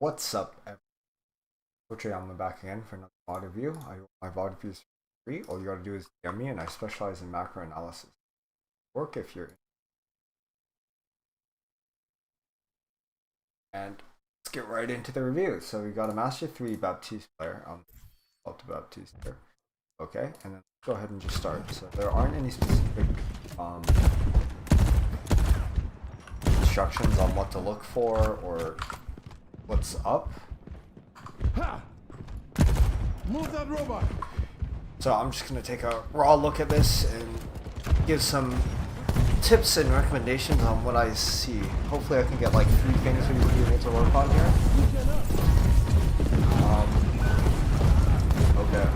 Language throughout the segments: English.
What's up, everyone? I'm back again for another VOD review. My VOD reviews are free. All you gotta do is DM me, and I specialize in macro analysis. Work if you're. And let's get right into the review. So we got a Master 3 Baptiste player. Up to Baptiste here. Okay, and then let's go ahead and just start. So there aren't any specific instructions on what to look for or what's up. Move that robot. So I'm just gonna take a raw look at this and give some tips and recommendations on what I see. Hopefully I can get like 3 things we will be able to work on here. Okay.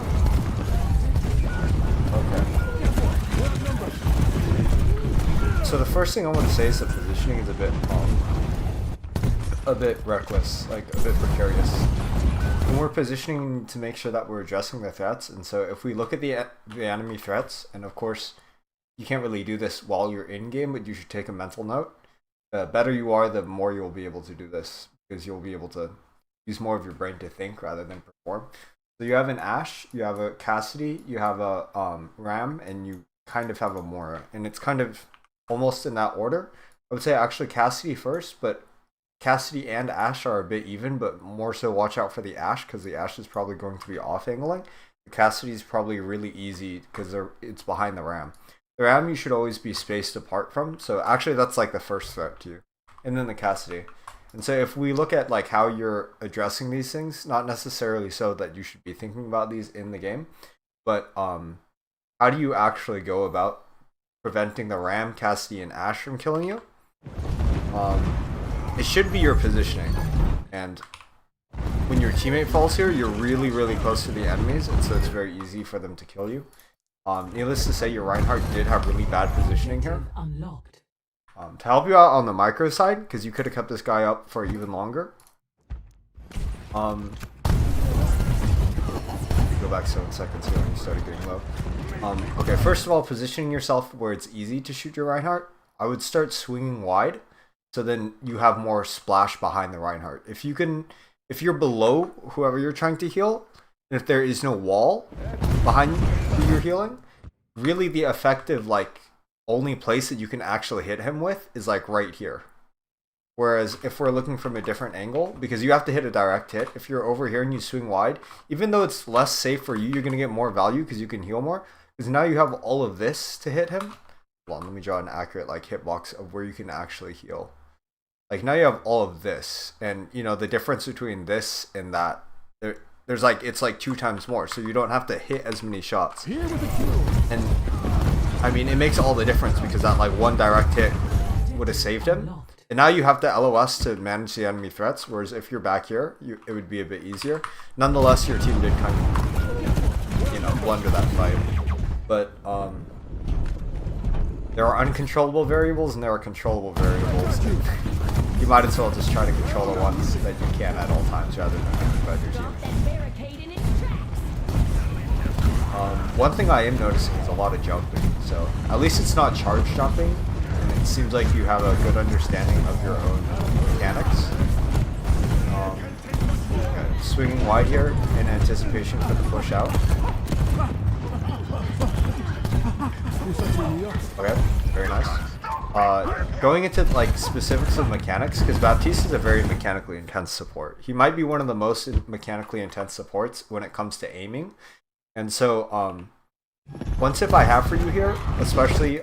So the first thing I want to say is the positioning is a bit reckless, like a bit precarious. And we're positioning to make sure that we're addressing the threats, and so if we look at the enemy threats, and of course you can't really do this while you're in game, but you should take a mental note. The better you are, the more you'll be able to do this, because you'll be able to use more of your brain to think rather than perform. So you have an Ash, you have a Cassidy, you have a Ram, and you kind of have a Mora, and it's kind of almost in that order. I would say actually Cassidy first, but Cassidy and Ash are a bit even, but more so watch out for the Ash, because the Ash is probably going to be off-angling. The Cassidy is probably really easy because it's behind the Ram. The Ram you should always be spaced apart from, so actually that's like the first threat to you. And then the Cassidy. And so if we look at like how you're addressing these things, not necessarily so that you should be thinking about these in the game, but how do you actually go about preventing the Ram, Cassidy, and Ash from killing you? It should be your positioning, and when your teammate falls here, you're really, really close to the enemies, and so it's very easy for them to kill you. Needless to say, your Reinhardt did have really bad positioning here. Unlocked. To help you out on the micro side, because you could have kept this guy up for even longer. Go back 7 seconds here when you started getting low. Okay, first of all, positioning yourself where it's easy to shoot your Reinhardt. I would start swinging wide, so then you have more splash behind the Reinhardt. If you're below whoever you're trying to heal, and if there is no wall behind who you're healing, really the effective like only place that you can actually hit him with is like right here. Whereas if we're looking from a different angle, because you have to hit a direct hit, if you're over here and you swing wide, even though it's less safe for you, you're going to get more value because you can heal more. Because now you have all of this to hit him. Hold on, let me draw an accurate like hitbox of where you can actually heal. Like now you have all of this, and you know the difference between this and that, there's like it's like 2 times more, so you don't have to hit as many shots. And I mean it makes all the difference because that like one direct hit would have saved him. And now you have the LOS to manage the enemy threats, whereas if you're back here, it would be a bit easier. Nonetheless, your team did kind of, you know, blunder that fight. But there are uncontrollable variables and there are controllable variables. You might as well just try to control the ones that you can at all times rather than thinking about your team. One thing I am noticing is a lot of jumping. So at least it's not charge jumping. And it seems like you have a good understanding of your own mechanics. Okay, swinging wide here in anticipation for the push out. Okay, very nice. Going into like specifics of mechanics, because Baptiste is a very mechanically intense support. He might be one of the most mechanically intense supports when it comes to aiming. And so, one tip I have for you here, especially,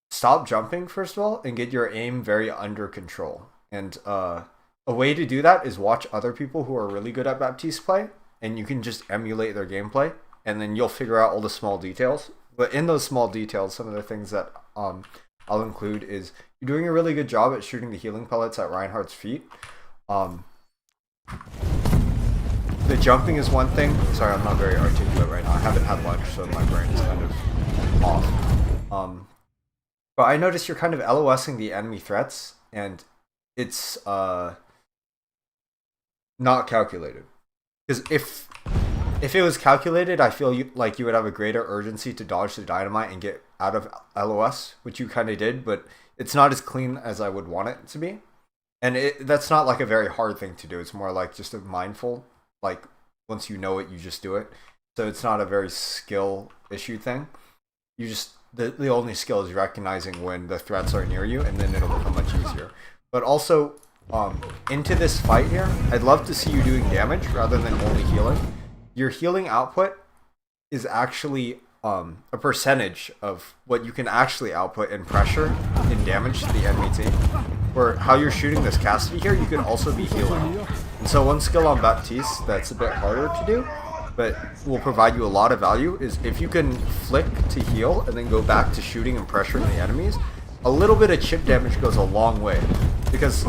stop jumping first of all and get your aim very under control. And a way to do that is watch other people who are really good at Baptiste play, and you can just emulate their gameplay, and then you'll figure out all the small details. But in those small details, some of the things that I'll include is you're doing a really good job at shooting the healing pellets at Reinhardt's feet. The jumping is one thing. Sorry, I'm not very articulate right now. I haven't had lunch, so my brain is kind of off. But I noticed you're kind of LOSing the enemy threats, and it's not calculated. Because if it was calculated, I feel like you would have a greater urgency to dodge the dynamite and get out of LOS, which you kind of did, but it's not as clean as I would want it to be. And that's not like a very hard thing to do. It's more like just a mindful, like once you know it, you just do it. So it's not a very skill issue thing. You just, the only skill is recognizing when the threats are near you, and then it'll become much easier. But also, into this fight here, I'd love to see you doing damage rather than only healing. Your healing output is actually a percentage of what you can actually output in pressure in damage to the enemy team. For how you're shooting this Cassidy here, you could also be healing. And so one skill on Baptiste that's a bit harder to do, but will provide you a lot of value, is if you can flick to heal and then go back to shooting and pressuring the enemies, a little bit of chip damage goes a long way, because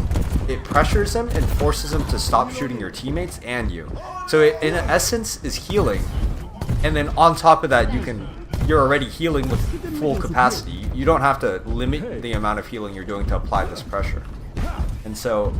it pressures them and forces them to stop shooting your teammates and you. So it, in essence, is healing, and then on top of that, you're already healing with full capacity. You don't have to limit the amount of healing you're doing to apply this pressure. And so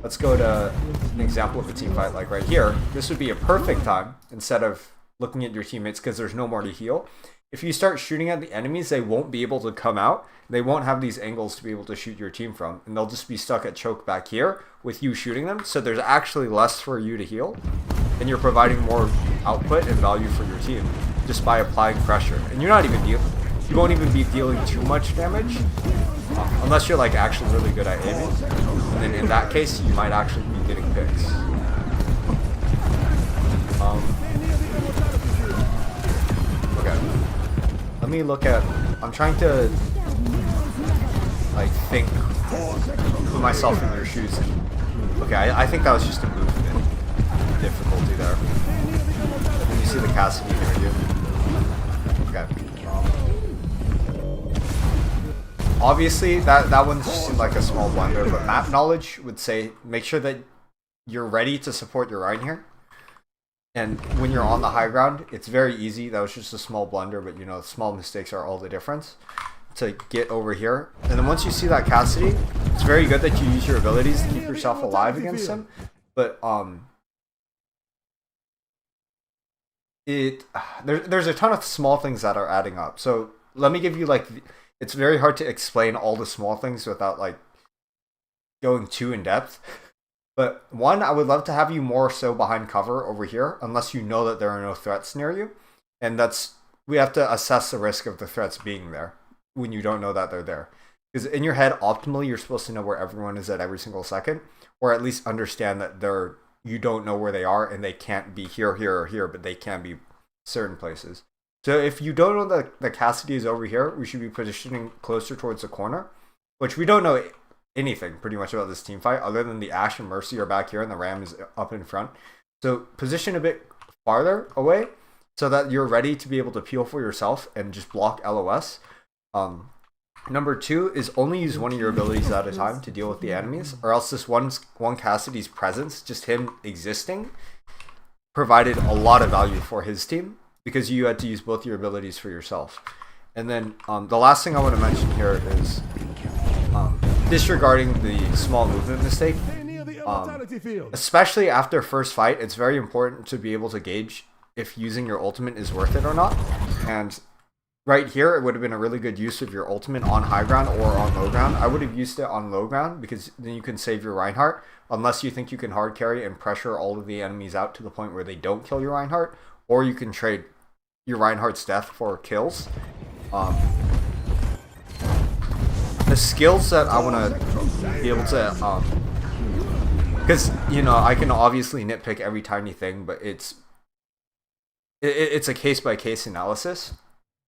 let's go to an example of a team fight like right here. This would be a perfect time, instead of looking at your teammates because there's no more to heal. If you start shooting at the enemies, they won't be able to come out. They won't have these angles to be able to shoot your team from, and they'll just be stuck at choke back here with you shooting them. So there's actually less for you to heal, and you're providing more output and value for your team just by applying pressure. And you're not even you won't even be dealing too much damage unless you're like actually really good at aiming. And then in that case, you might actually be getting picks. Okay. Let me look at, I'm trying to like think, put myself in your shoes. Okay, I think that was just a movement difficulty there. Can you see the Cassidy near you? Okay. Obviously, that one seemed like a small blunder, but map knowledge would say make sure that you're ready to support your Rhine here. And when you're on the high ground, it's very easy. That was just a small blunder, but you know, small mistakes are all the difference. To get over here. And then once you see that Cassidy, it's very good that you use your abilities to keep yourself alive against him. But there's a ton of small things that are adding up. So let me give you like, it's very hard to explain all the small things without like going too in depth. But one, I would love to have you more so behind cover over here, unless you know that there are no threats near you. And we have to assess the risk of the threats being there when you don't know that they're there. Because in your head, optimally, you're supposed to know where everyone is at every single second, or at least understand that you don't know where they are, and they can't be here, here, or here, but they can be certain places. So if you don't know that the Cassidy is over here, we should be positioning closer towards the corner, which we don't know anything pretty much about this team fight, other than the Ashe and Mercy are back here, and the Ram is up in front. So position a bit farther away, so that you're ready to be able to peel for yourself and just block LOS. Number two is only use one of your abilities at a time to deal with the enemies, or else this one Cassidy's presence, just him existing, provided a lot of value for his team, because you had to use both your abilities for yourself. And then the last thing I want to mention here is disregarding the small movement mistake. Especially after first fight, it's very important to be able to gauge if using your ultimate is worth it or not. And right here, it would have been a really good use of your ultimate on high ground or on low ground. I would have used it on low ground, because then you can save your Reinhardt, unless you think you can hard carry and pressure all of the enemies out to the point where they don't kill your Reinhardt, or you can trade your Reinhardt's death for kills. The skills that I want to be able to, because you know, I can obviously nitpick every tiny thing, but it's a case by case analysis.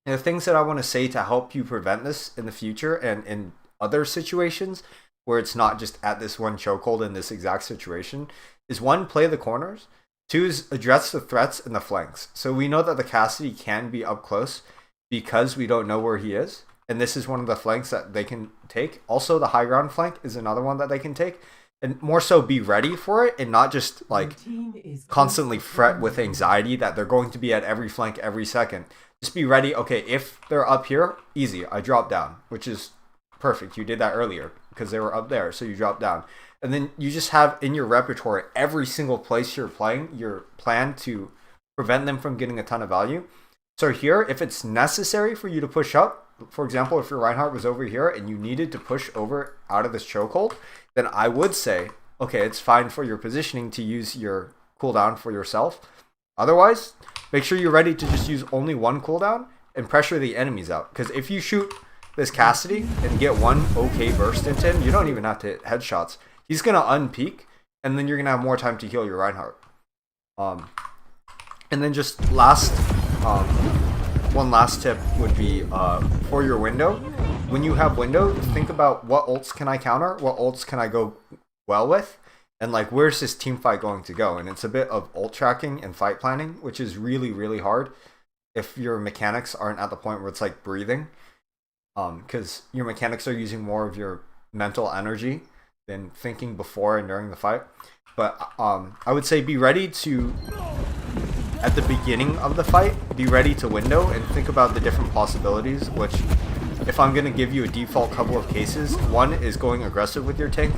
And the things that I want to say to help you prevent this in the future and in other situations where it's not just at this one chokehold in this exact situation is, one, play the corners. Two is address the threats in the flanks. So we know that the Cassidy can be up close because we don't know where he is. And this is one of the flanks that they can take. Also, the high ground flank is another one that they can take. And more so be ready for it, and not just like constantly fret with anxiety that they're going to be at every flank every second. Just be ready. Okay, if they're up here, easy, I drop down, which is perfect. You did that earlier because they were up there, so you drop down. And then you just have in your repertoire every single place you're playing your plan to prevent them from getting a ton of value. So here, if it's necessary for you to push up, for example, if your Reinhardt was over here and you needed to push over out of this chokehold, then I would say, okay, it's fine for your positioning to use your cooldown for yourself. Otherwise, make sure you're ready to just use only one cooldown and pressure the enemies out. Because if you shoot this Cassidy and get one okay burst into him, you don't even have to hit headshots. He's going to unpeak, and then you're going to have more time to heal your Reinhardt. And then just one last tip would be for your window. When you have window, think about what ults can I counter, what ults can I go well with, and like where's this team fight going to go. And it's a bit of ult tracking and fight planning, which is really, really hard if your mechanics aren't at the point where it's like breathing, because your mechanics are using more of your mental energy than thinking before and during the fight. But I would say be ready to, at the beginning of the fight, be ready to window and think about the different possibilities, which, if I'm going to give you a default couple of cases, 1 is going aggressive with your tank,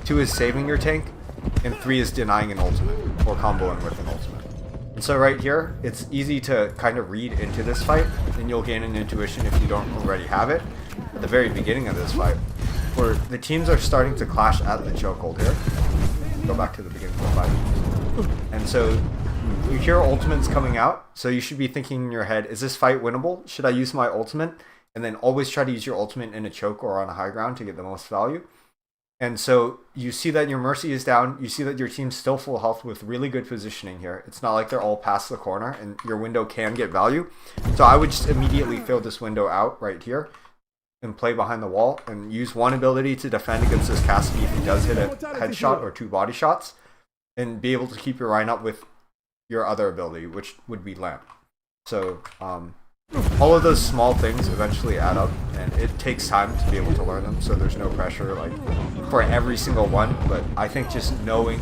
2 is saving your tank, and 3 is denying an ultimate, or comboing with an ultimate. And so right here, it's easy to kind of read into this fight, and you'll gain an intuition if you don't already have it, at the very beginning of this fight, where the teams are starting to clash at the chokehold here. Go back to the beginning of the fight. And so you hear ultimates coming out, so you should be thinking in your head, is this fight winnable? Should I use my ultimate? And then always try to use your ultimate in a choke or on a high ground to get the most value. And so you see that your Mercy is down, you see that your team's still full health with really good positioning here. It's not like they're all past the corner, and your window can get value. So I would just immediately fill this window out right here and play behind the wall and use one ability to defend against this Cassidy if he does hit a headshot or 2 body shots, and be able to keep your Rhine up with your other ability, which would be Lamp. So all of those small things eventually add up, and it takes time to be able to learn them, so there's no pressure like for every single one. But I think just knowing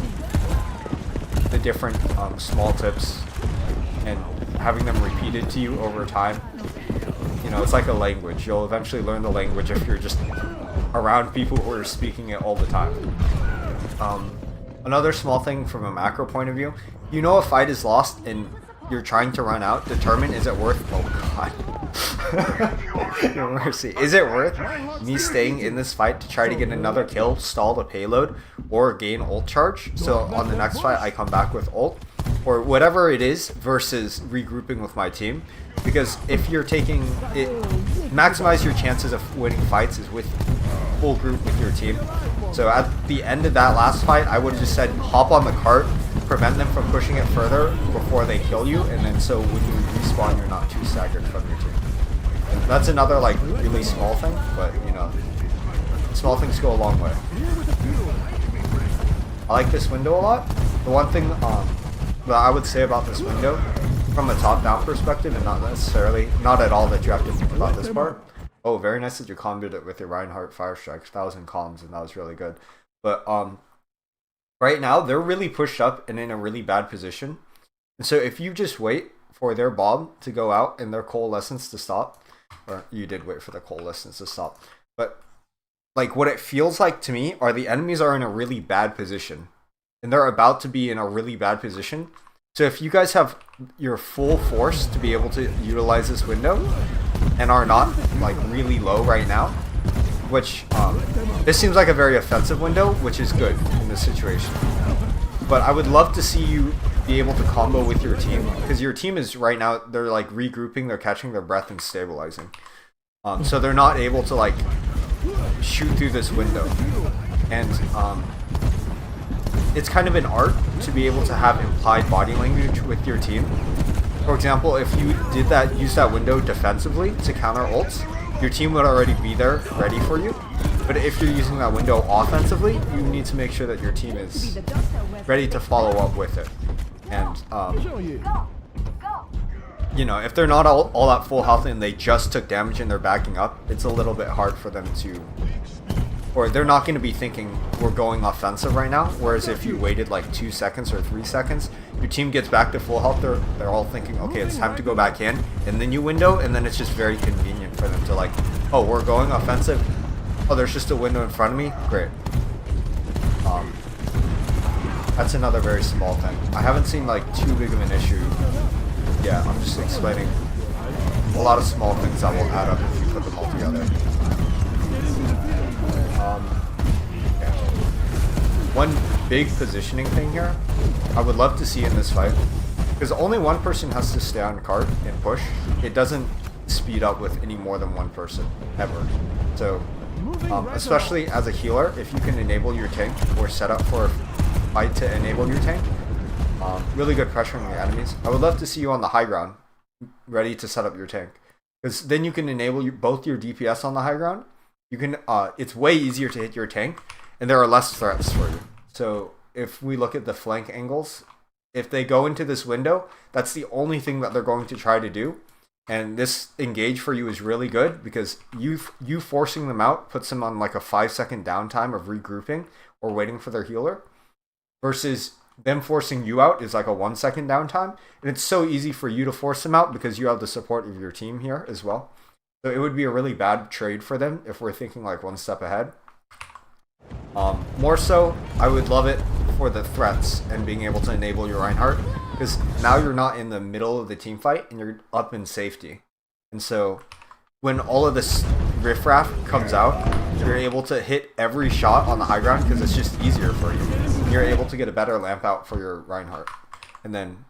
the different small tips and having them repeated to you over time, you know, it's like a language. You'll eventually learn the language if you're just around people who are speaking it all the time. Another small thing from a macro point of view, you know a fight is lost and you're trying to run out, determine, is it worth, oh god, no mercy, is it worth me staying in this fight to try to get another kill, stall the payload, or gain ult charge, so on the next fight I come back with ult, or whatever it is, versus regrouping with my team? Because if you're taking it, maximize your chances of winning fights is with full group with your team. So at the end of that last fight, I would have just said hop on the cart, prevent them from pushing it further before they kill you, and then so when you respawn, you're not too staggered from your team. And that's another like really small thing, but you know, small things go a long way. I like this window a lot. The one thing that I would say about this window, from a top-down perspective, and not at all that you have to think about this part. Oh, very nice that you comboed it with your Reinhardt Fire Strikes. That was in comms, and that was really good. But right now, they're really pushed up and in a really bad position. And so if you just wait for their bomb to go out and their coalescence to stop, or you did wait for the coalescence to stop, but like what it feels like to me are the enemies are in a really bad position. And they're about to be in a really bad position. So if you guys have your full force to be able to utilize this window and are not like really low right now, which this seems like a very offensive window, which is good in this situation. But I would love to see you be able to combo with your team, because your team is right now, they're like regrouping, they're catching their breath and stabilizing. So they're not able to like shoot through this window. And it's kind of an art to be able to have implied body language with your team. For example, if you did that, use that window defensively to counter ults, your team would already be there ready for you. But if you're using that window offensively, you need to make sure that your team is ready to follow up with it. And you know, if they're not all at full health and they just took damage and they're backing up, it's a little bit hard for them to, or they're not going to be thinking we're going offensive right now. Whereas if you waited like 2 seconds or 3 seconds, your team gets back to full health, they're all thinking, okay, it's time to go back in, and then you window, and then it's just very convenient for them to like, oh, we're going offensive, oh, there's just a window in front of me, great. That's another very small thing. I haven't seen like too big of an issue. Yeah, I'm just explaining a lot of small things that will add up if you put them all together. Yeah. One big positioning thing here, I would love to see in this fight, because only one person has to stay on cart and push. It doesn't speed up with any more than one person, ever. So, especially as a healer, if you can enable your tank or set up for a fight to enable your tank, really good pressure on your enemies. I would love to see you on the high ground, ready to set up your tank, because then you can enable both your DPS on the high ground. You can, it's way easier to hit your tank, and there are less threats for you. So if we look at the flank angles, if they go into this window, that's the only thing that they're going to try to do. And this engage for you is really good, because you forcing them out puts them on like a 5-second downtime of regrouping or waiting for their healer, versus them forcing you out is like a 1-second downtime. And it's so easy for you to force them out because you have the support of your team here as well. So it would be a really bad trade for them if we're thinking like one step ahead. More so, I would love it for the threats and being able to enable your Reinhardt, because now you're not in the middle of the team fight and you're up in safety. And so when all of this riffraff comes out, you're able to hit every shot on the high ground because it's just easier for you. You're able to get a better lamp out for your Reinhardt. And then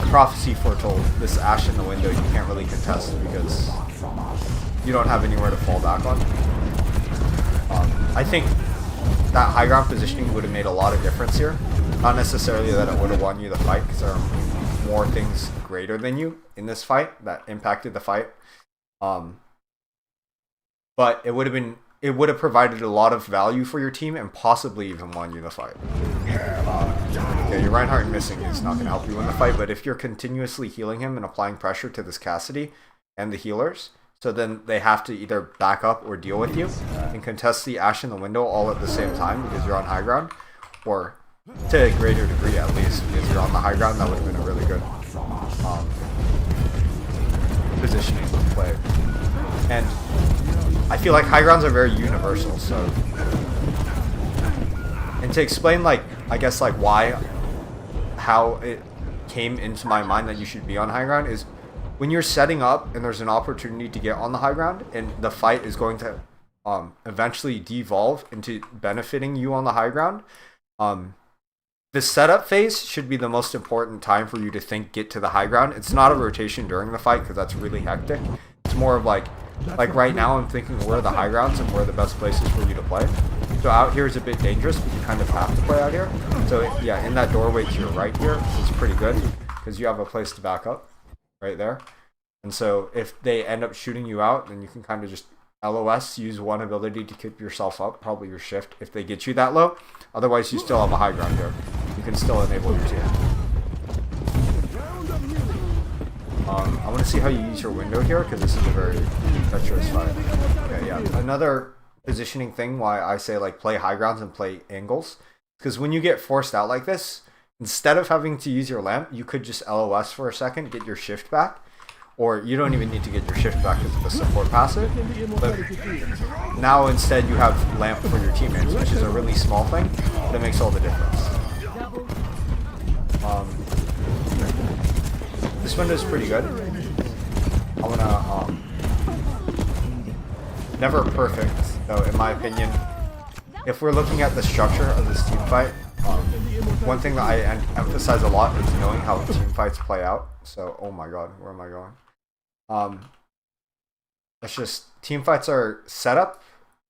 prophecy foretold, this Ash in the window you can't really contest because you don't have anywhere to fall back on. I think that high ground positioning would have made a lot of difference here. Not necessarily that it would have won you the fight, because there are more things greater than you in this fight that impacted the fight. But it would have provided a lot of value for your team and possibly even won you the fight. Yeah, your Reinhardt missing is not going to help you win the fight, but if you're continuously healing him and applying pressure to this Cassidy and the healers, so then they have to either back up or deal with you and contest the Ash in the window all at the same time because you're on high ground, or to a greater degree at least because you're on the high ground. That would have been a really good positioning play. And I feel like high grounds are very universal, so, and to explain like, I guess like how it came into my mind that you should be on high ground is when you're setting up and there's an opportunity to get on the high ground and the fight is going to eventually devolve into benefiting you on the high ground, the setup phase should be the most important time for you to think get to the high ground. It's not a rotation during the fight because that's really hectic. It's more of like right now I'm thinking where are the high grounds and where are the best places for you to play. So out here is a bit dangerous, but you kind of have to play out here. So yeah, in that doorway to your right here is pretty good because you have a place to back up right there. And so if they end up shooting you out, then you can kind of just LOS, use one ability to keep yourself up, probably your shift if they get you that low. Otherwise you still have a high ground here. You can still enable your team. I want to see how you use your window here because this is a very treacherous fight. Okay, yeah. Another positioning thing why I say like play high grounds and play angles, because when you get forced out like this, instead of having to use your lamp, you could just LOS for a second, get your shift back, or you don't even need to get your shift back because of the support passive. But now instead you have lamp for your teammates, which is a really small thing, but it makes all the difference. This window is pretty good. I wanna never perfect though, in my opinion. If we're looking at the structure of this team fight, one thing that I emphasize a lot is knowing how team fights play out. So, oh my god, where am I going? It's just team fights are setup,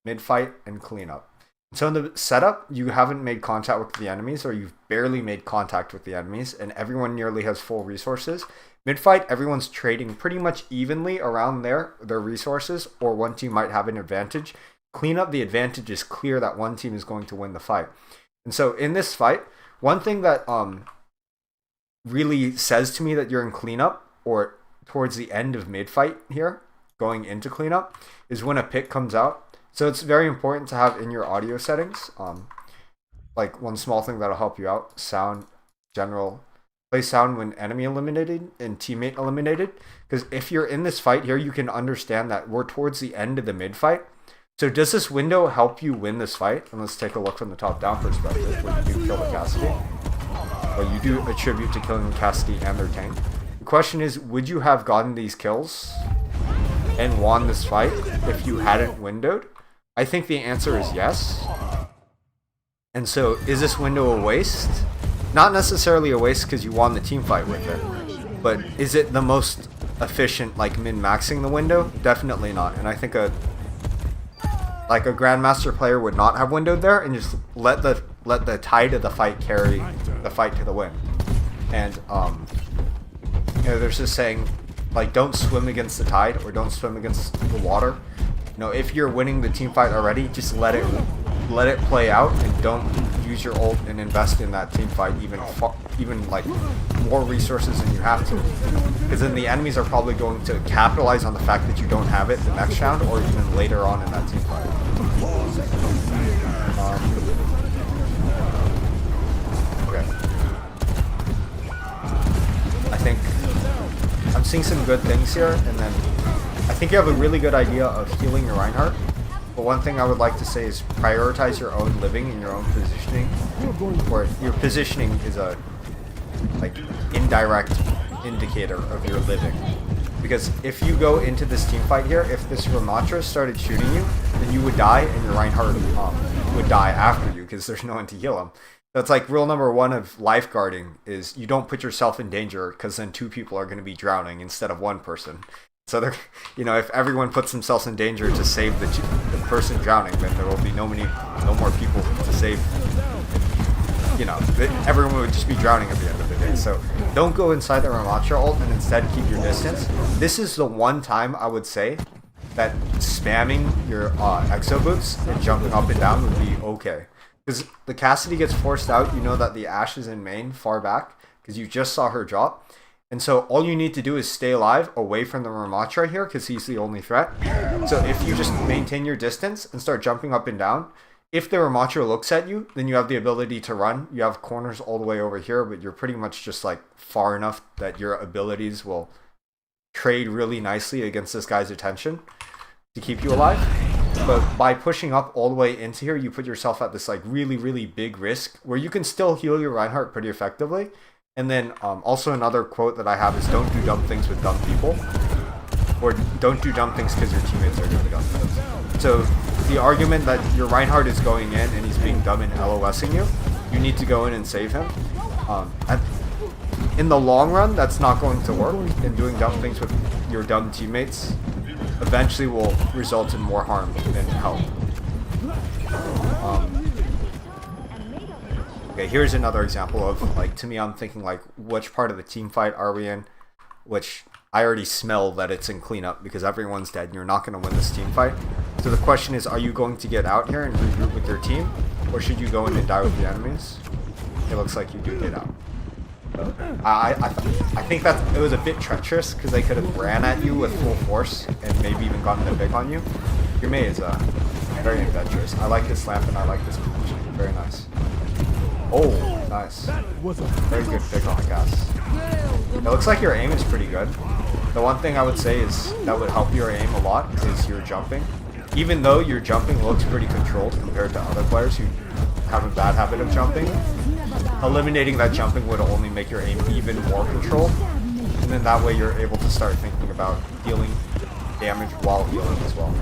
mid fight, and cleanup. So in the setup, you haven't made contact with the enemies, or you've barely made contact with the enemies, and everyone nearly has full resources. Mid-fight, everyone's trading pretty much evenly around their resources, or one team might have an advantage. Cleanup, the advantage is clear that one team is going to win the fight. And so in this fight, one thing that really says to me that you're in cleanup, or towards the end of mid-fight here, going into cleanup, is when a pick comes out. So it's very important to have in your audio settings, like one small thing that'll help you out, sound, general, play sound when enemy eliminated and teammate eliminated. Because if you're in this fight here, you can understand that we're towards the end of the mid fight. So does this window help you win this fight? And let's take a look from the top down perspective, where you do kill the Cassidy. Or you do attribute to killing Cassidy and their tank. The question is, would you have gotten these kills and won this fight if you hadn't windowed? I think the answer is yes. And so, is this window a waste? Not necessarily a waste because you won the team fight with it, but is it the most efficient, like min-maxing the window? Definitely not. And I think a grandmaster player would not have windowed there and just let the tide of the fight carry the fight to the win. And you know, there's this saying, like, don't swim against the tide or don't swim against the water. You know, if you're winning the team fight already, just let it play out and don't use your ult and invest in that team fight even like more resources than you have to, because then the enemies are probably going to capitalize on the fact that you don't have it the next round or even later on in that team fight. Okay. I think I'm seeing some good things here, and then I think you have a really good idea of healing your Reinhardt. But one thing I would like to say is prioritize your own living and your own positioning. Or your positioning is a indirect indicator of your living. Because if you go into this team fight here, if this Ramatra started shooting you, then you would die and your Reinhardt would die after you because there's no one to heal him. So it's like rule number 1 of lifeguarding is you don't put yourself in danger because then 2 people are going to be drowning instead of 1 person. So they're, you know, if everyone puts themselves in danger to save the person drowning, then there will be no more people to save. You know, everyone would just be drowning at the end of the day. So don't go inside the Ramatra ult and instead keep your distance. This is the one time I would say that spamming your exo boots and jumping up and down would be okay. Because the Cassidy gets forced out, you know that the Ashe is in main far back because you just saw her drop. And so all you need to do is stay alive away from the Ramatra here because he's the only threat. So if you just maintain your distance and start jumping up and down, if the Ramatra looks at you, then you have the ability to run. You have corners all the way over here, but you're pretty much just like far enough that your abilities will trade really nicely against this guy's attention to keep you alive. But by pushing up all the way into here, you put yourself at this like really, really big risk where you can still heal your Reinhardt pretty effectively. And then also another quote that I have is don't do dumb things with dumb people. Or don't do dumb things because your teammates are doing dumb things. So the argument that your Reinhardt is going in and he's being dumb and LOSing you, you need to go in and save him. In the long run, that's not going to work. And doing dumb things with your dumb teammates eventually will result in more harm than help. Okay, here's another example of, like, to me, I'm thinking, like, which part of the team fight are we in? Which I already smell that it's in cleanup because everyone's dead and you're not going to win this team fight. So the question is, are you going to get out here and regroup with your team? Or should you go in and die with the enemies? It looks like you do get out. I think that it was a bit treacherous because they could have ran at you with full force and maybe even gotten a pick on you. Your Mei is very adventurous. I like this lamp and I like this position. Very nice. Oh, nice. Very good pick on the gas. It looks like your aim is pretty good. The one thing I would say is that would help your aim a lot is your jumping. Even though your jumping looks pretty controlled compared to other players who have a bad habit of jumping, eliminating that jumping would only make your aim even more controlled. And then that way you're able to start thinking about dealing damage while healing as well.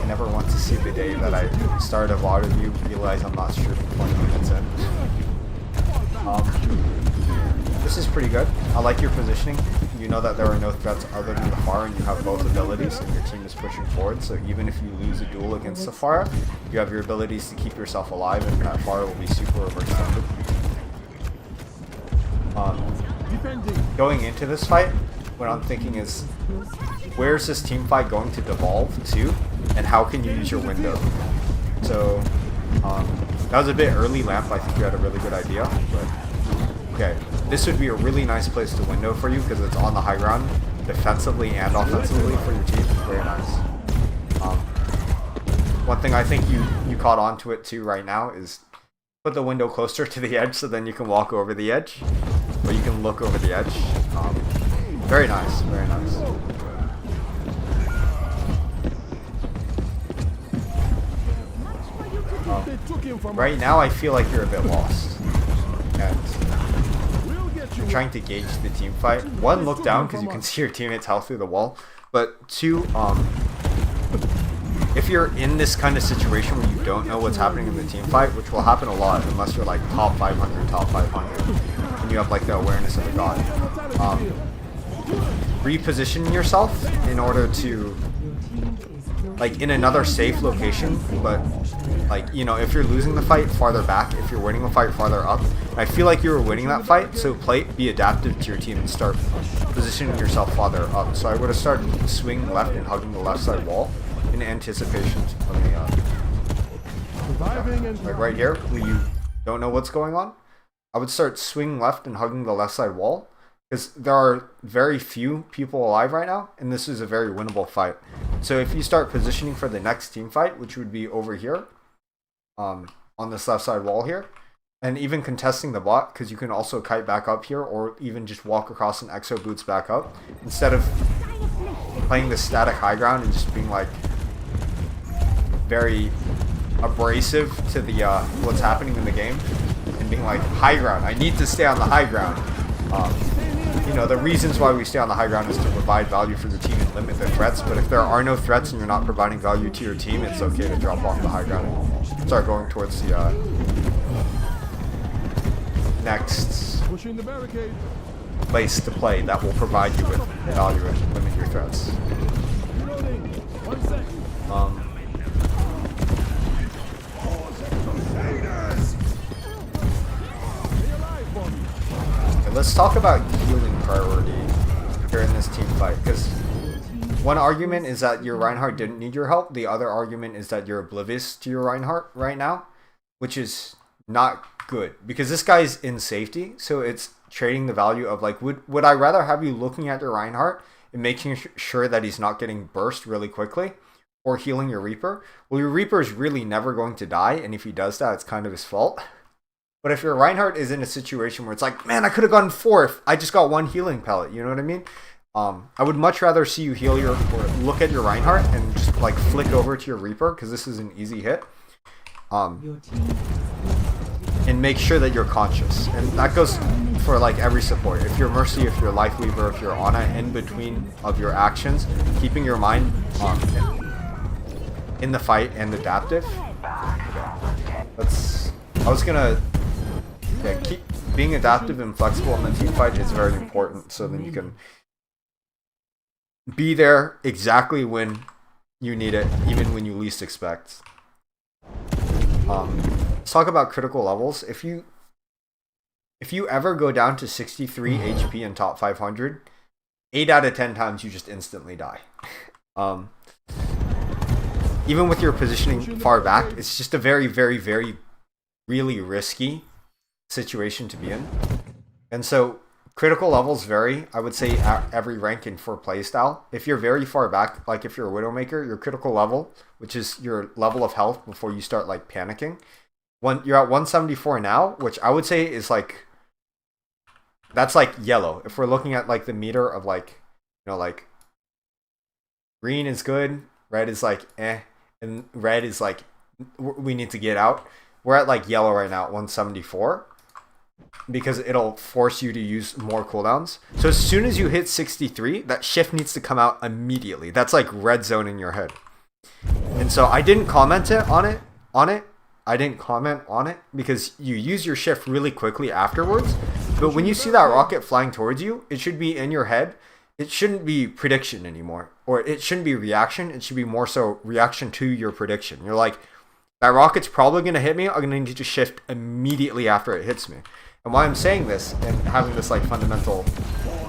I never want to see the day that I start a VOD of you, realize I'm not streaming 20 minutes in. This is pretty good. I like your positioning. You know that there are no threats other than the Pharah, and you have both abilities, and your team is pushing forward, so even if you lose a duel against the Pharah, you have your abilities to keep yourself alive, and that Pharah will be super overextended. Going into this fight, what I'm thinking is, where's this team fight going to devolve to, and how can you use your window? So, that was a bit early, Lamp. I think you had a really good idea, but okay, this would be a really nice place to window for you because it's on the high ground, defensively and offensively for your team. Very nice. One thing I think you caught on to it too right now is put the window closer to the edge so then you can walk over the edge, or you can look over the edge. Very nice, very nice. They took him from Right us. now, I feel like you're a bit lost. And We'll get you. you're trying to gauge the team fight. One, look down because you can see your teammates' health through the wall. But two, if you're in this kind of situation where you don't know what's happening in the team fight, which will happen a lot unless you're like top 500, top 500, and you have like the awareness of a god, reposition yourself in order to, like, in another safe location, but like, you know, if you're losing the fight, farther back. If you're winning the fight, farther up. I feel like you were winning that fight, so be adaptive to your team and start positioning yourself farther up. So I would have started swinging left and hugging the left side wall in anticipation of the Surviving and like right here, where you don't know what's going on. I would start swinging left and hugging the left side wall, because there are very few people alive right now, and this is a very winnable fight. So if you start positioning for the next team fight, which would be over here, on this left side wall here, and even contesting the bot, because you can also kite back up here, or even just walk across and exo boots back up, instead of playing this static high ground and just being like very abrasive to the what's happening in the game, and being like, high ground, I need to stay on the high ground. You know, the reasons why we stay on the high ground is to provide value for the team and limit the threats, but if there are no threats and you're not providing value to your team, it's okay to drop off the high ground and start going towards the next pushing the barricade. place to play that will provide you with value and limit your threats. Reloading. 1 second. Stay alive, Bobby. Okay, let's talk about healing priority here in this team fight, because one argument is that your Reinhardt didn't need your help. The other argument is that you're oblivious to your Reinhardt right now, which is not good, because this guy's in safety, so it's trading the value of, like, would I rather have you looking at your Reinhardt and making sure that he's not getting burst really quickly, or healing your Reaper? Well, your Reaper is really never going to die, and if he does that, it's kind of his fault. But if your Reinhardt is in a situation where it's like, man, I could have gone fourth, I just got one healing pellet, you know what I mean? I would much rather see you heal or look at your Reinhardt and just like flick over to your Reaper, because this is an easy hit. And make sure that you're conscious. And that goes for like every support. If you're Mercy, if you're Life Weaver, if you're Ana, in between of your actions, keeping your mind in the fight and adaptive. Keep being adaptive and flexible in the team fight is very important, so then you can be there exactly when you need it, even when you least expect. Let's talk about critical levels. If you ever go down to 63 HP in top 500, 8 out of 10 times you just instantly die. Even with your positioning far back, it's just a very, very, very, really risky situation to be in. And so critical levels vary, I would say, at every rank and for playstyle. If you're very far back, like if you're a Widowmaker, your critical level, which is your level of health before you start like panicking, you're at 174 now, which I would say is like, that's like yellow. If we're looking at like the meter of like, you know, like green is good, red is like eh, and red is like we need to get out. We're at like yellow right now at 174, because it'll force you to use more cooldowns. So as soon as you hit 63, that shift needs to come out immediately. That's like red zone in your head. And so I didn't comment on it. I didn't comment on it because you use your shift really quickly afterwards. But when you see that rocket flying towards you, it should be in your head. It shouldn't be prediction anymore, or it shouldn't be reaction. It should be more so reaction to your prediction. You're like, that rocket's probably going to hit me. I'm going to need to shift immediately after it hits me. And why I'm saying this and having this like fundamental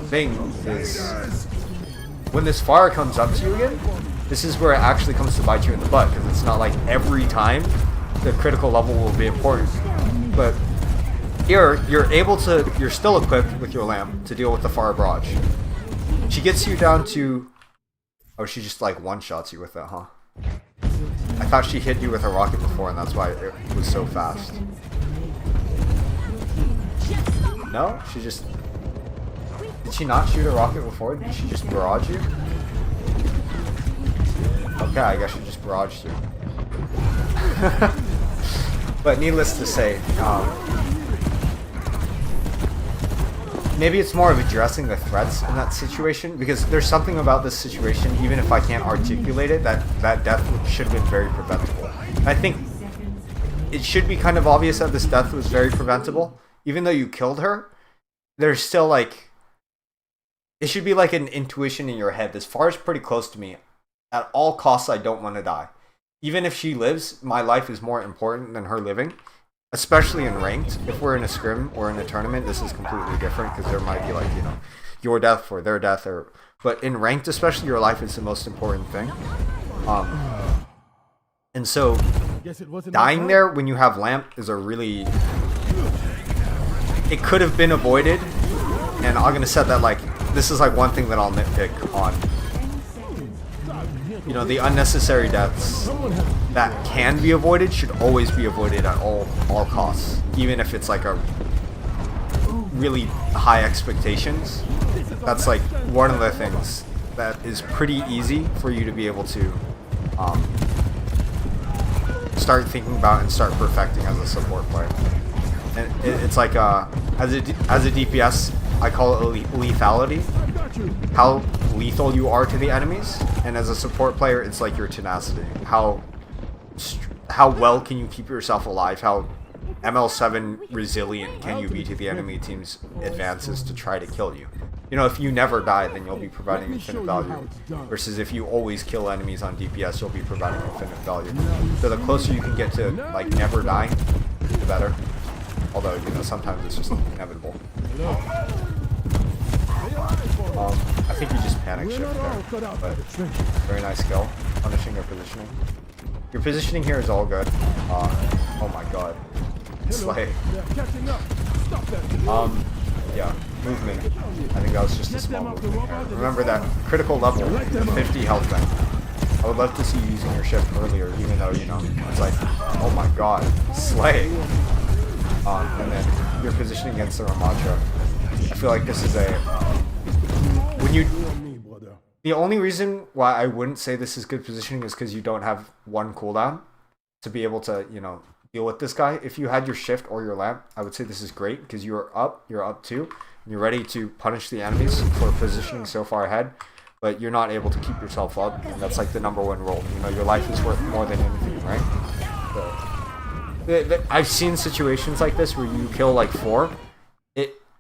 thing is, when this fire comes up to you again, this is where it actually comes to bite you in the butt, because it's not like every time the critical level will be important. But here, you're still equipped with your lamp to deal with the fire barrage. She gets you down to, oh, she just like one-shots you with that, huh? I thought she hit you with a rocket before, and that's why it was so fast. No? She just... Did she not shoot a rocket before? Did she just barrage you? Okay, I guess she just barraged you. But needless to say, maybe it's more of addressing the threats in that situation, because there's something about this situation, even if I can't articulate it, that death should have been very preventable. I think it should be kind of obvious that this death was very preventable. Even though you killed her, there's still like, it should be like an intuition in your head. This far is pretty close to me. At all costs, I don't want to die. Even if she lives, my life is more important than her living. Especially in ranked. If we're in a scrim or in a tournament, this is completely different, because there might be like, you know, your death or their death, or but in ranked especially, your life is the most important thing. And so dying there when you have lamp is a really, it could have been avoided, and I'm gonna set that, like, this is like one thing that I'll nitpick on. You know, the unnecessary deaths that can be avoided should always be avoided at all costs, even if it's like a really high expectations. That's like one of the things that is pretty easy for you to be able to start thinking about and start perfecting as a support player. And it's like as a DPS, I call it lethality. How lethal you are to the enemies, and as a support player, it's like your tenacity. How well can you keep yourself alive? How ML7 resilient can you be to the enemy team's advances to try to kill you? You know, if you never die, then you'll be providing infinite value. Versus if you always kill enemies on DPS, you'll be providing infinite value. So the closer you can get to like never dying, the better. Although, you know, sometimes it's just inevitable. I think you just panic shift there, but very nice skill. Punishing your positioning. Your positioning here is all good. Oh my god. Slay. Yeah, movement. I think that was just a small movement here. Remember that critical level, 50 health then. I would love to see you using your shift earlier, even though, you know, it's like, oh my god, slay. And then your positioning against the Ramacha. I feel like this is a, when you, the only reason why I wouldn't say this is good positioning is because you don't have one cooldown to be able to, you know, deal with this guy. If you had your shift or your lamp, I would say this is great, because you're up too, and you're ready to punish the enemies for positioning so far ahead, but you're not able to keep yourself up, and that's like the #1 role. You know, your life is worth more than anything, right? So, I've seen situations like this where you kill like 4.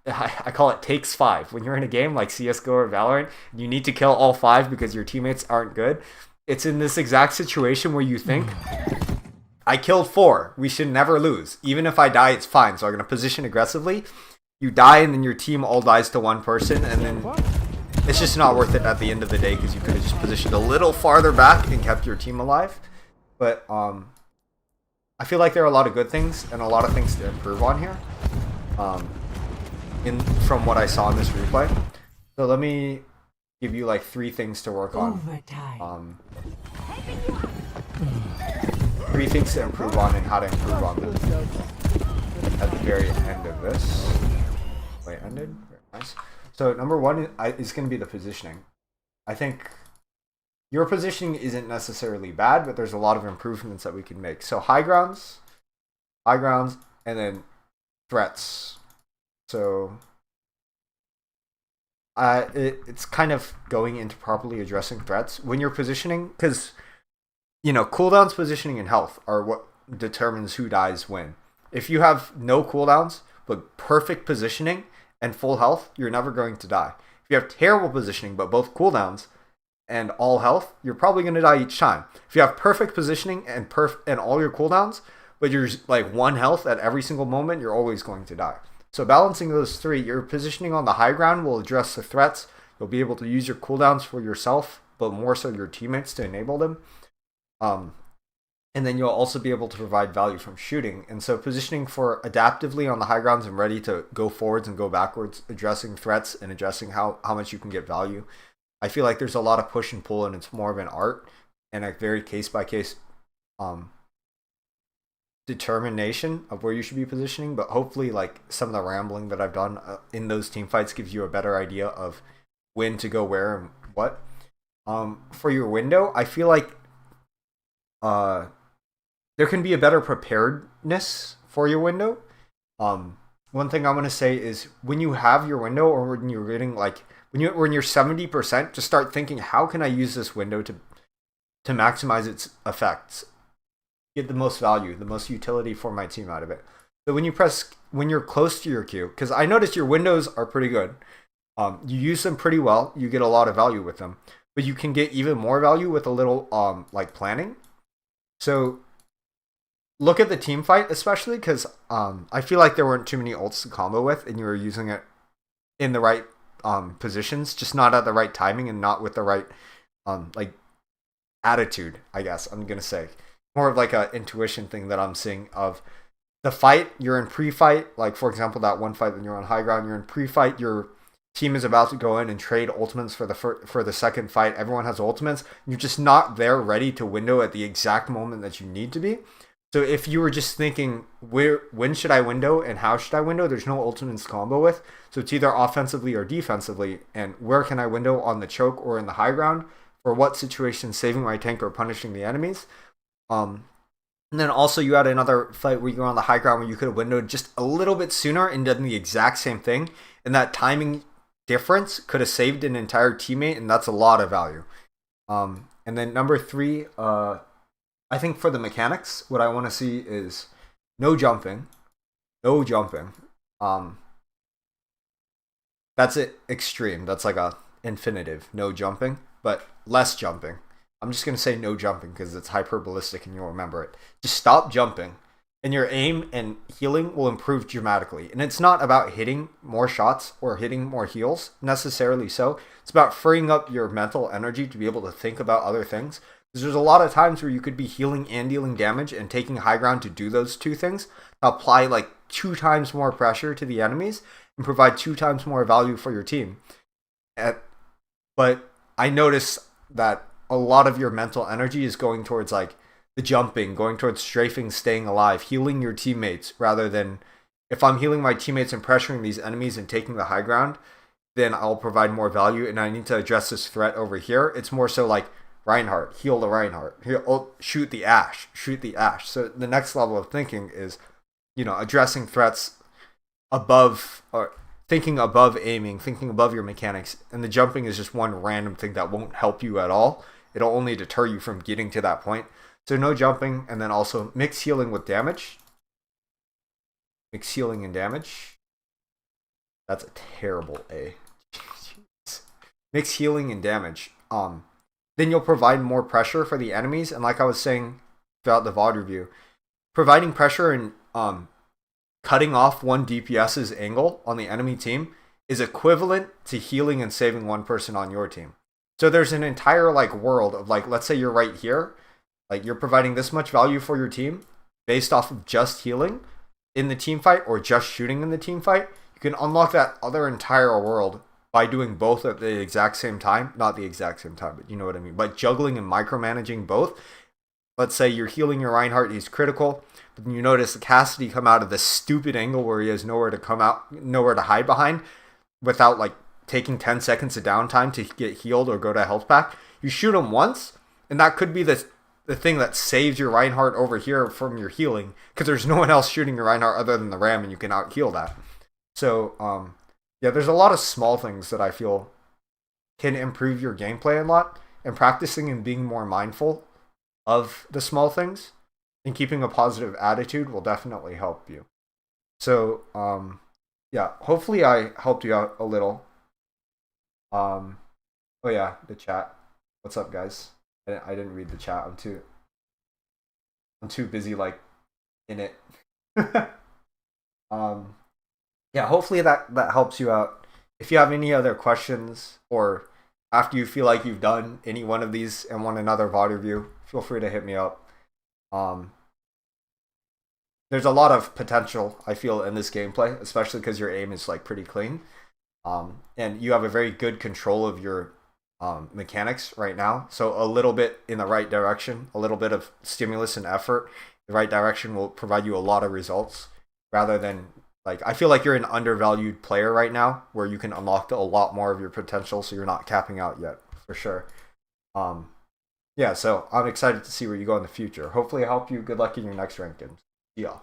I call it takes 5. When you're in a game like CSGO or Valorant, you need to kill all 5 because your teammates aren't good. It's in this exact situation where you think, I killed 4, we should never lose. Even if I die, it's fine, so I'm going to position aggressively. You die, and then your team all dies to one person, and then it's just not worth it at the end of the day, because you could have just positioned a little farther back and kept your team alive. But I feel like there are a lot of good things and a lot of things to improve on here. From what I saw in this replay. So let me give you like 3 things to work on. 3 things to improve on and how to improve on this at the very end of this. Wait, ended? Very nice. So number 1 is going to be the positioning. I think your positioning isn't necessarily bad, but there's a lot of improvements that we can make. So high grounds, and then threats. So it's kind of going into properly addressing threats when you're positioning, because, you know, cooldowns, positioning, and health are what determines who dies when. If you have no cooldowns but perfect positioning and full health, you're never going to die. If you have terrible positioning but both cooldowns and all health, you're probably going to die each time. If you have perfect positioning and all your cooldowns, but you're like 1 health at every single moment, you're always going to die. So balancing those 3, your positioning on the high ground will address the threats. You'll be able to use your cooldowns for yourself, but more so your teammates to enable them. And then you'll also be able to provide value from shooting. And so positioning for adaptively on the high grounds and ready to go forwards and go backwards, addressing threats and addressing how much you can get value. I feel like there's a lot of push and pull, and it's more of an art and a very case-by-case determination of where you should be positioning. But hopefully, like, some of the rambling that I've done in those team fights gives you a better idea of when to go where and what. For your window, I feel like there can be a better preparedness for your window. One thing I'm gonna say is when you have your window, or when you're getting like when you're 70%, just start thinking, how can I use this window to maximize its effects, get the most value, the most utility for my team out of it. So when you're close to your queue, because I noticed your windows are pretty good. You use them pretty well. You get a lot of value with them, but you can get even more value with a little like planning. So look at the team fight, especially because I feel like there weren't too many ults to combo with, and you were using it in the right positions, just not at the right timing and not with the right like attitude. I guess I'm gonna say more of like a intuition thing that I'm seeing of the fight. You're in pre-fight, like for example that one fight when you're on high ground, you're in pre-fight. Your team is about to go in and trade ultimates for the second fight. Everyone has ultimates. You're just not there ready to window at the exact moment that you need to be. So if you were just thinking, when should I window and how should I window, there's no ultimates combo with. So it's either offensively or defensively. And where can I window, on the choke or in the high ground? For what situation, saving my tank or punishing the enemies? And then also you had another fight where you were on the high ground where you could have windowed just a little bit sooner and done the exact same thing. And that timing difference could have saved an entire teammate, and that's a lot of value. And then number 3, I think for the mechanics, what I want to see is no jumping. No jumping. That's it, extreme. That's like a infinitive. No jumping, but less jumping. I'm just going to say no jumping because it's hyperbolistic and you'll remember it. Just stop jumping, and your aim and healing will improve dramatically. And it's not about hitting more shots or hitting more heals, necessarily so. It's about freeing up your mental energy to be able to think about other things. Because there's a lot of times where you could be healing and dealing damage and taking high ground to do those two things, to apply like 2 times more pressure to the enemies and provide 2 times more value for your team. But I notice that a lot of your mental energy is going towards like the jumping, going towards strafing, staying alive, healing your teammates, rather than, if I'm healing my teammates and pressuring these enemies and taking the high ground, then I'll provide more value and I need to address this threat over here. It's more so like, Reinhardt, heal the Reinhardt. Shoot the Ashe. Shoot the Ashe. So the next level of thinking is, addressing threats above, or thinking above aiming, thinking above your mechanics. And the jumping is just one random thing that won't help you at all. It'll only deter you from getting to that point. So no jumping, and then also mix healing with damage. Mix healing and damage. That's a terrible A. Mix healing and damage. Then you'll provide more pressure for the enemies. And like I was saying throughout the VOD review, providing pressure and cutting off one DPS's angle on the enemy team is equivalent to healing and saving one person on your team. So there's an entire like world of like, let's say you're right here, like you're providing this much value for your team based off of just healing in the team fight or just shooting in the team fight. You can unlock that other entire world by doing both at the exact same time. Not the exact same time, but you know what I mean. But juggling and micromanaging both. Let's say you're healing your Reinhardt, he's critical, but then you notice Cassidy come out of this stupid angle where he has nowhere to come out, nowhere to hide behind without like taking 10 seconds of downtime to get healed or go to health pack. You shoot him once, and that could be the thing that saves your Reinhardt over here from your healing, because there's no one else shooting your Reinhardt other than the Ram, and you can out heal that. So, yeah, there's a lot of small things that I feel can improve your gameplay a lot, and practicing and being more mindful of the small things and keeping a positive attitude will definitely help you. So, yeah, hopefully I helped you out a little. Oh yeah, the chat. What's up, guys? I didn't read the chat. I'm too busy like in it. Yeah, hopefully that helps you out. If you have any other questions, or after you feel like you've done any one of these and want another VOD review, feel free to hit me up. There's a lot of potential, I feel, in this gameplay, especially because your aim is like pretty clean. And you have a very good control of your mechanics right now. So a little bit in the right direction, a little bit of stimulus and effort, the right direction will provide you a lot of results, rather than like, I feel like you're an undervalued player right now where you can unlock a lot more of your potential, so you're not capping out yet, for sure. Yeah, yeah, so I'm excited to see where you go in the future. Hopefully I help you. Good luck in your next rank games. See y'all.